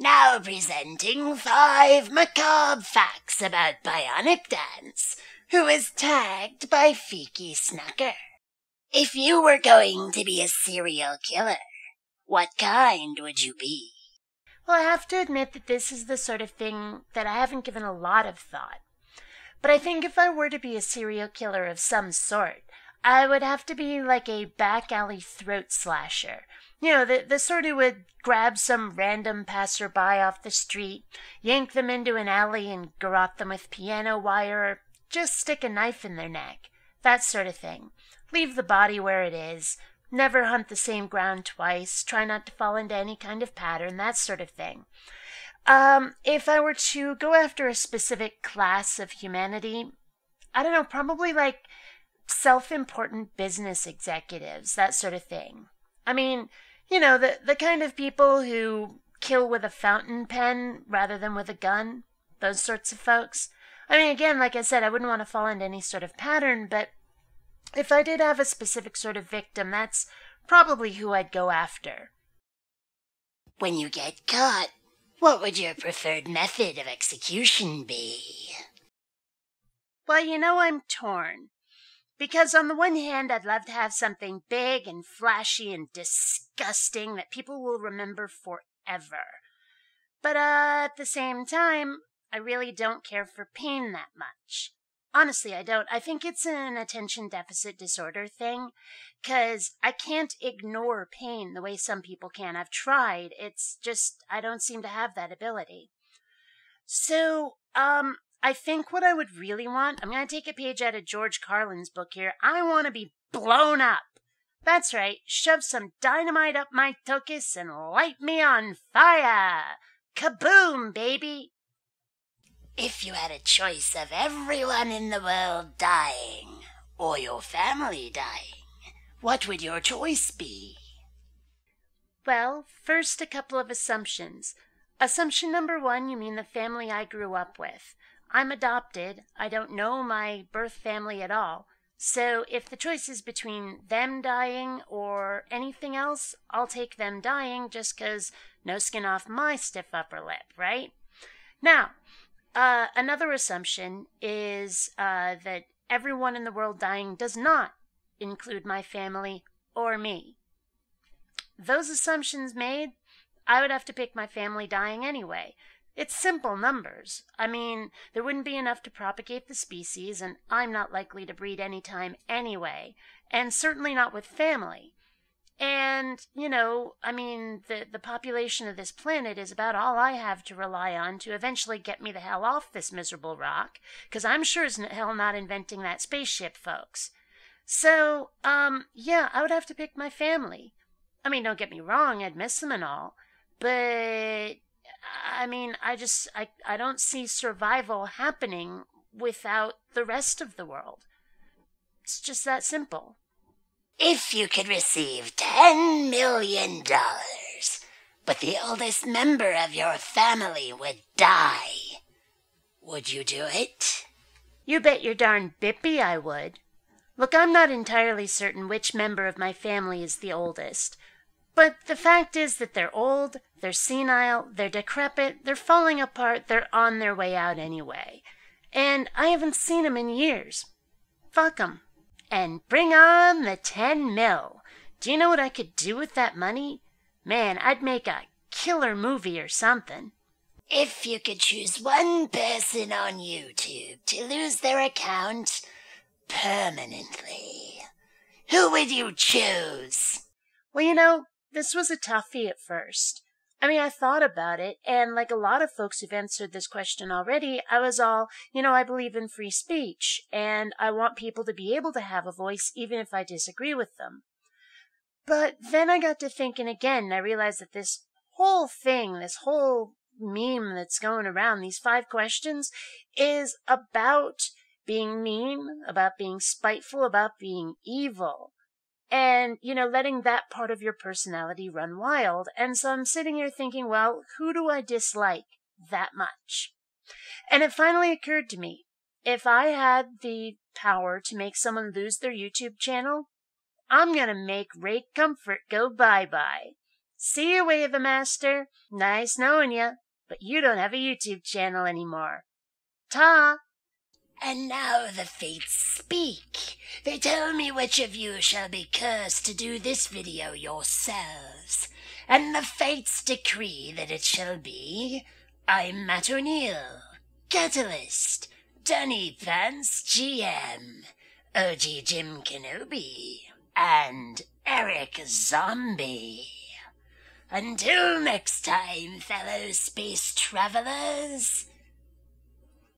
Now presenting 5 macabre facts about Bionic Dance, who is tagged by Fiki Snucker. If you were going to be a serial killer, what kind would you be? Well, I have to admit that this is the sort of thing that I haven't given a lot of thought. But I think if I were to be a serial killer of some sort, I would have to be like a back alley throat slasher. You know, the sort who would grab some random passerby off the street, yank them into an alley and garrote them with piano wire, or just stick a knife in their neck. That sort of thing. Leave the body where it is. Never hunt the same ground twice. Try not to fall into any kind of pattern. That sort of thing. If I were to go after a specific class of humanity, I don't know, probably like self-important business executives, that sort of thing. I mean, you know, the kind of people who kill with a fountain pen rather than with a gun. Those sorts of folks. I mean, again, like I said, I wouldn't want to fall into any sort of pattern, but if I did have a specific sort of victim, that's probably who I'd go after. When you get caught, what would your preferred method of execution be? Well, you know, I'm torn. Because on the one hand, I'd love to have something big and flashy and disgusting that people will remember forever. But at the same time, I really don't care for pain that much. Honestly, I don't. I think it's an attention deficit disorder thing, 'cause I can't ignore pain the way some people can. I've tried. It's just, I don't seem to have that ability. So, I think what I would really want, I'm going to take a page out of George Carlin's book here. I want to be blown up. That's right. Shove some dynamite up my tokus and light me on fire. Kaboom, baby. If you had a choice of everyone in the world dying, or your family dying, what would your choice be? Well, first a couple of assumptions. Assumption number 1, you mean the family I grew up with. I'm adopted. I don't know my birth family at all. So if the choice is between them dying or anything else, I'll take them dying just 'cause no skin off my stiff upper lip, right? Now, another assumption is that everyone in the world dying does not include my family or me. Those assumptions made, I would have to pick my family dying anyway. It's simple numbers. I mean, there wouldn't be enough to propagate the species, and I'm not likely to breed any time anyway, and certainly not with family. And, you know, I mean, the population of this planet is about all I have to rely on to eventually get me the hell off this miserable rock, 'cause I'm sure as hell not inventing that spaceship, folks. So, yeah, I would have to pick my family. I mean, don't get me wrong, I'd miss them and all, but I mean, I don't see survival happening without the rest of the world. It's just that simple. If you could receive $10 million, but the oldest member of your family would die, would you do it? You bet your darn bippy I would. Look, I'm not entirely certain which member of my family is the oldest. But the fact is that they're old, they're senile, they're decrepit, they're falling apart, they're on their way out anyway. And I haven't seen 'em in years. Fuck 'em. And bring on the 10 mil. Do you know what I could do with that money? Man, I'd make a killer movie or something. If you could choose one person on YouTube to lose their account permanently, who would you choose? Well, you know, this was a toughie at first. I mean, I thought about it, and like a lot of folks who've answered this question already, I was all, you know, I believe in free speech, and I want people to be able to have a voice even if I disagree with them. But then I got to thinking again, and I realized that this whole thing, this whole meme that's going around, these 5 questions, is about being mean, about being spiteful, about being evil. And, you know, letting that part of your personality run wild. And so I'm sitting here thinking, well, who do I dislike that much? And it finally occurred to me, if I had the power to make someone lose their YouTube channel, I'm going to make Ray Comfort go bye-bye. See you, Wave Master. Nice knowing you, but you don't have a YouTube channel anymore. Ta! And now the fates speak. They tell me which of you shall be cursed to do this video yourselves. And the fates decree that it shall be immattoneill, Katalyzt, dannypantsgm, ogjimkenobi, and EricZombie. Until next time, fellow space travelers,